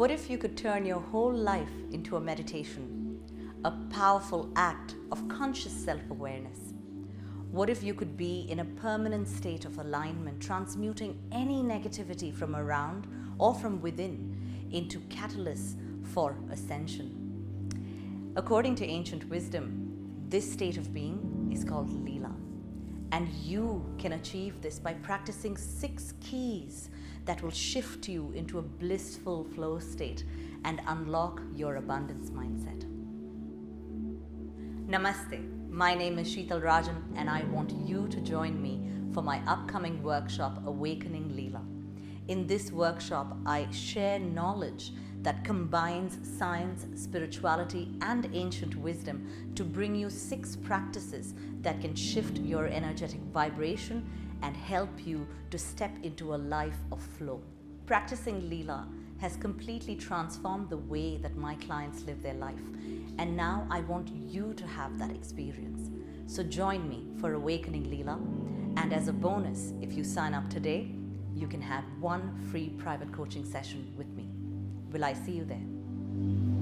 What if you could turn your whole life into a meditation, a powerful act of conscious self-awareness? What if you could be in a permanent state of alignment, transmuting any negativity from around or from within into catalysts for ascension? According to ancient wisdom, this state of being is called Leela. And you can achieve this by practicing 6 keys that will shift you into a blissful flow state and unlock your abundance mindset. Namaste. My name is Sheetal Rajan, and I want you to join me for my upcoming workshop, Awakening Leela. In this workshop, I share knowledge that combines science, spirituality, and ancient wisdom to bring you 6 practices that can shift your energetic vibration and help you to step into a life of flow. Practicing Leela has completely transformed the way that my clients live their life, and now I want you to have that experience. So join me for Awakening Leela, and as a bonus, if you sign up today, you can have 1 free private coaching session with me. Will I see you there?